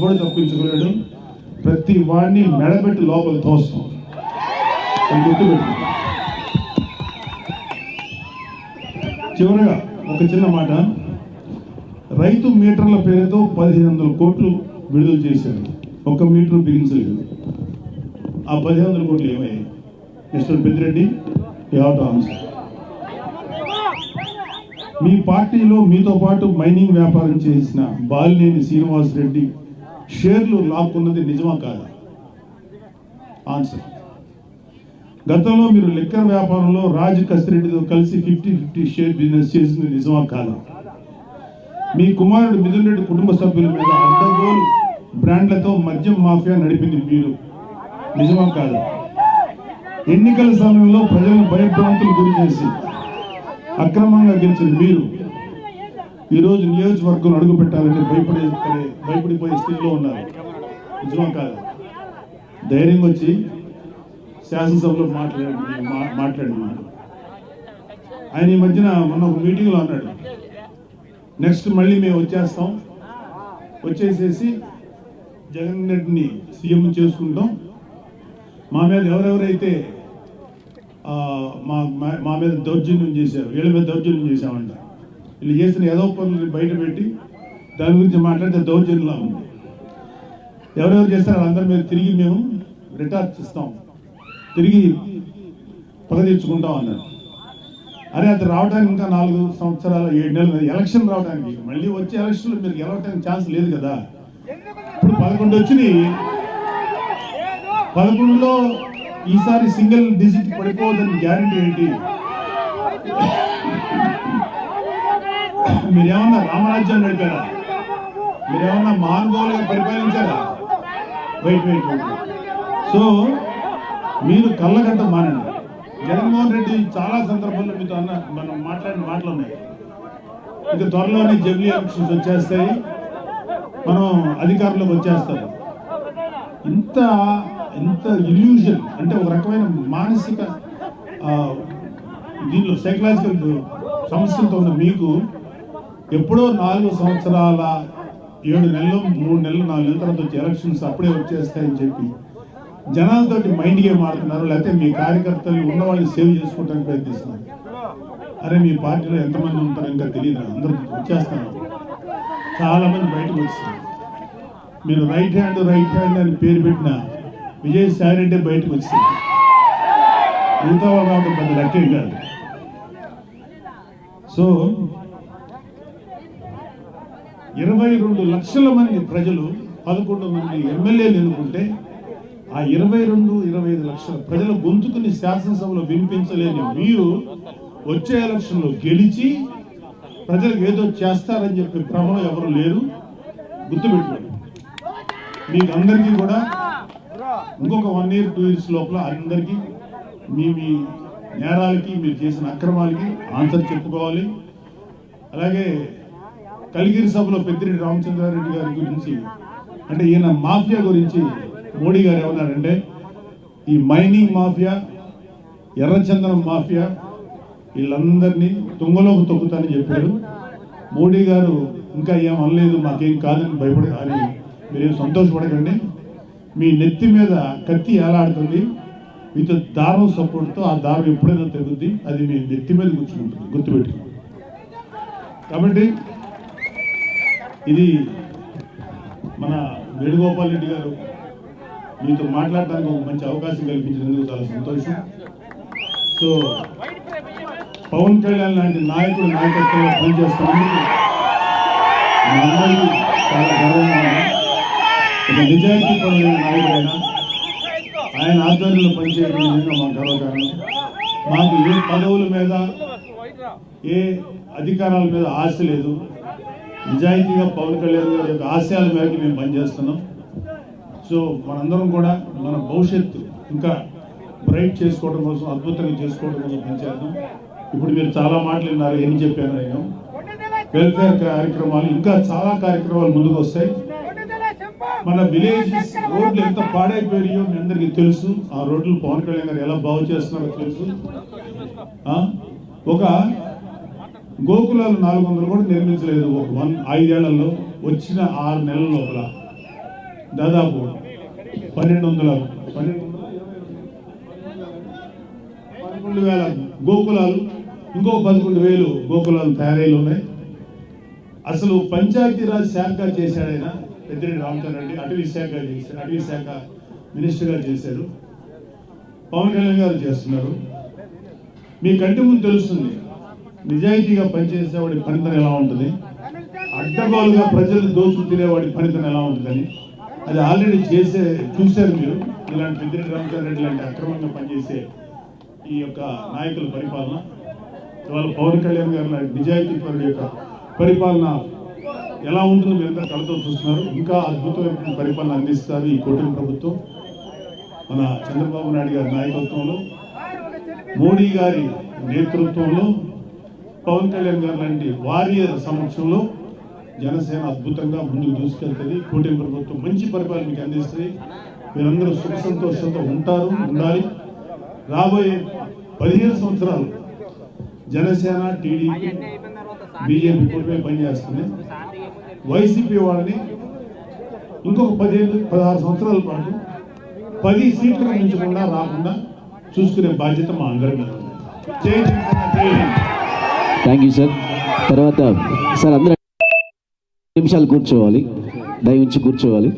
కూడా తప్పించుకోలేడు. ప్రతి వాడిని మెడబెట్టి లోపల తోస్తాం. గుర్తుపెట్టు. చివరగా ఒక చిన్న మాట, రైతు మీటర్ల పేరుతో 1500 కోట్లు విడుదల చేశారు. ఒక్క మీటర్ బిగించలేదు. ఆ 1500 కోట్లు ఏమయ్యాయి? Mister Peddireddy, you have to answer. మీ పార్టీలో మీతో పాటు మైనింగ్ వ్యాపారం చేసిన బాలినేని శ్రీనివాసరెడ్డి షేర్లు లాక్కున్నది నిజమా కాదా? ఆన్సర్. గతంలో మీరు లిక్కర్ వ్యాపారంలో రాజ్ కసిరెడ్డితో కలిసి 50-50 షేర్ బిజినెస్ చేసింది నిజమా కాదా? మీ కుమారుడు మిథున్ రెడ్డి కుటుంబ సభ్యుల మీద అడ్డగోలు బ్రాండ్లతో మద్యం మాఫియా నడిపింది మీరు, నిజమా కాదా? ఎన్నికల సమయంలో ప్రజలను భయభ్రాంతులు గురి చేసి అక్రమంగా గెలిచిన మీరు ఈరోజు నియోజకవర్గం అడుగు పెట్టాలంటే భయపడిపోయే స్థితిలో ఉన్నారు, నిజమా కాదా? ధైర్యంగా వచ్చి శాసనసభలో మాట్లాడినాడు. ఆయన ఈ మధ్యన మొన్న ఒక మీటింగ్లో అన్నాడు, నెక్స్ట్ మళ్ళీ మేము వచ్చేసేసి జగన్ రెడ్డిని సీఎం చేసుకుంటాం, మా మీద ఎవరెవరైతే మా మీద దౌర్జన్యం చేశారు వీళ్ళ మీద దౌర్జన్యం చేశామంట, వీళ్ళు చేసిన ఏదో పనులు బయట పెట్టి దాని గురించి మాట్లాడితే దౌర్జన్యంలా ఉంది. ఎవరెవరు చేస్తారో అందరి మీద తిరిగి మేము రిటార్చ్ ఇస్తాం, తిరిగి పగ తీర్చుకుంటాం అన్నారు. అరే అది రావడానికి ఇంకా 4 సంవత్సరాలు 7 నెలలు ఎలక్షన్ రావడానికి, మళ్ళీ వచ్చే ఎలక్షన్లో మీరు గెలవడానికి ఛాన్స్ లేదు కదా. ఇప్పుడు 11 వచ్చినాయి, 11లో ఈసారి సింగిల్ డిజిట్ పడిపోవద్దని గ్యారంటీ ఏంటి? మీరేమన్నా రామరాజ్యం నడిపారా? మీరేమన్నా మహానుభావులుగా పరిపాలించారా? వెయిట్. సో మీరు కళ్ళగంట మానండి. జగన్మోహన్ రెడ్డి చాలా సందర్భాల్లో మీతో మనం మాట్లాడిన మాటలు ఉన్నాయి. ఇక త్వరలోనే జమిలీ ఎలక్షన్స్ వచ్చేస్తాయి, మనం అధికారంలోకి వచ్చేస్తారు. ఇంత ఇల్యూజన్ అంటే ఒక రకమైన మానసిక దీనిలో సైకలాజికల్ సమస్యలతో ఉన్న మీకు ఎప్పుడో 4 సంవత్సరాల 7 నెలలు 3 నెలలు 4 నెలల తర్వాత వచ్చే ఎలక్షన్స్ అప్పుడే వచ్చేస్తాయని చెప్పి జనాలతోటి మైండ్ గేమ్ ఆడుతున్నారు, లేకపోతే మీ కార్యకర్తలు ఉన్న వాళ్ళని సేవ్ చేసుకోవడానికి ప్రయత్నిస్తున్నారు. అరే మీ పార్టీలో ఎంతమంది ఉంటారో ఇంకా తెలియదు, అందరూ వచ్చేస్తున్నారు, చాలా మంది బయటకు వస్తున్నారు. మీరు రైట్ హ్యాండ్ అని పేరు పెట్టిన విజయసాయి రెడ్డి బయటకు వచ్చింది, మిగతా వాళ్ళు పెద్ద లెక్కే కాదు. సో 22 లక్షల మంది ప్రజలు 11 మంది ఎమ్మెల్యేలు ఎన్నుకుంటే ఆ 22-25 లక్షల ప్రజల గొంతుకుని శాసనసభలో వినిపించలేని మీరు వచ్చే ఎలక్షన్లో గెలిచి ప్రజలకు ఏదో చేస్తారని చెప్పి భ్రమలో ఎవరు లేరు, గుర్తుపెట్టుకోండి. మీకు అందరికీ కూడా ఇంకొక 1 year 2 years లోపల అందరికీ మీ నేరాలకి మీరు చేసిన అక్రమాలకి ఆన్సర్ చెప్పుకోవాలి. అలాగే కలిగిరి సభలో పెద్దిరెడ్డి రామచంద్రారెడ్డి గారి గురించి అంటే ఈయన మాఫియా గురించి మోడీ గారు ఏమన్నారంటే ఈ మైనింగ్ మాఫియా, ఎర్రచందనం మాఫియా వీళ్ళందరినీ తుంగలోకి తొక్కుతానని చెప్పారు. మోడీ గారు ఇంకా ఏం అనలేదు, మాకేం కాదని భయపడే అని మీరేం సంతోషపడకండి. మీ నెత్తి మీద కత్తి ఏలాడుతుంది మీతో దారం సపోర్ట్తో, ఆ దారం ఎప్పుడైనా తెగుద్ది, అది మీ నెత్తి మీద కూర్చుంటుంది, గుర్తుపెట్టుకోండి. కాబట్టి ఇది మన వేణుగోపాల్ రెడ్డి గారు మీతో మాట్లాడడానికి ఒక మంచి అవకాశం కల్పించినందుకు చాలా సంతోషం. సో పవన్ కళ్యాణ్ లాంటి నాయకుడు నాయకత్వంలో పనిచేస్తున్నందుకు మనందరికీ చాలా గర్వంగా ఉంది. ఒక నిజాయితీ పరులైన నాయకుడైనా ఆయన ఆధ్వర్యంలో పనిచేయడం నిజంగా మాకు గర్వకారణం. మాకు ఏ పదవుల మీద ఏ అధికారాల మీద ఆశ లేదు, నిజాయితీగా పవన్ కళ్యాణ్ గారి యొక్క ఆశయాల మేరకు మేము పనిచేస్తున్నాం. సో మనందరం కూడా మన భవిష్యత్తు ఇంకా బ్రైట్ చేసుకోవడం కోసం, అద్భుతంగా చేసుకోవడం కోసం పనిచేద్దాం. ఇప్పుడు మీరు చాలా మాటలు విన్నారు, ఏం చెప్పాను నేను. వెల్ఫేర్ కార్యక్రమాలు ఇంకా చాలా కార్యక్రమాలు ముందుకు వస్తాయి. మన విలేజెస్ రోడ్లు ఎంత పాడైపోయాయో మీ అందరికీ తెలుసు. ఆ రోడ్లు పవన్ కళ్యాణ్ గారు ఎలా బాగు చేస్తున్నారో తెలుసు. ఒక గోకులాలు 400 కూడా నిర్మించలేదు 5 ఏళ్లలో, వచ్చిన 6 నెలల లోపల దాదాపు 12,000 గోకులాలు, ఇంకో 11,000 గోకులాలు తయారీలు ఉన్నాయి. అసలు పంచాయతీరాజ్ శాఖ చేశాడు ఆయన పెద్దిరెడ్డి రామచంద్రారెడ్డి, అటవీ శాఖ మినిస్టర్గా చేశారు. పవన్ కళ్యాణ్ గారు చేస్తున్నారు. మీ కంటి ముందు తెలుస్తుంది నిజాయితీగా పనిచేసేవాడి పనితనం ఎలా ఉంటుంది, అడ్డగోలుగా ప్రజలు దోచుకు తినేవాడి పనితనం ఎలా ఉంటుందని. అది ఆల్రెడీ చూశారు మీరు. ఇలాంటి పెద్దిరెడ్డి రామచంద్రారెడ్డి లాంటి అక్రమంగా పనిచేసే ఈ యొక్క నాయకుల పరిపాలన, ఇవాళ పవన్ కళ్యాణ్ గారు లాంటి నిజాయితీ పరుడి యొక్క పరిపాలన ఎలా ఉంటుందో మీరంతా కళ్ళతో చూస్తున్నారు. ఇంకా అద్భుతమైన పరిపాలన అందిస్తారు ఈ కూటమి ప్రభుత్వం. మన చంద్రబాబు నాయుడు గారి నాయకత్వంలో, మోడీ గారి నేతృత్వంలో, పవన్ కళ్యాణ్ గారు లాంటి వారియర్ సమక్షంలో జనసేన అద్భుతంగా ముందుకు దూసుకెళ్తుంది. కూటమి ప్రభుత్వం మంచి పరిపాలన మీకు అందిస్తుంది. మీరందరూ సుఖ సంతోషంతో ఉండాలి. రాబోయే 15 సంవత్సరాలు జనసేన, టీడీపీ, బీజేపీ కూటమి పనిచేస్తుంది. వైసీపీ వాళ్ళని ఇంకొక 15-16 సంవత్సరాల పాటు 10 సీట్లు మించకుండా రాకుండా చూసుకునే బాధ్యత మా అందరి మీద ఉంది. Thank you sir. తర్వాత సార్ అందరూ నిమిషాలు కూర్చోవాలి, దయవుంచి కూర్చోవాలి.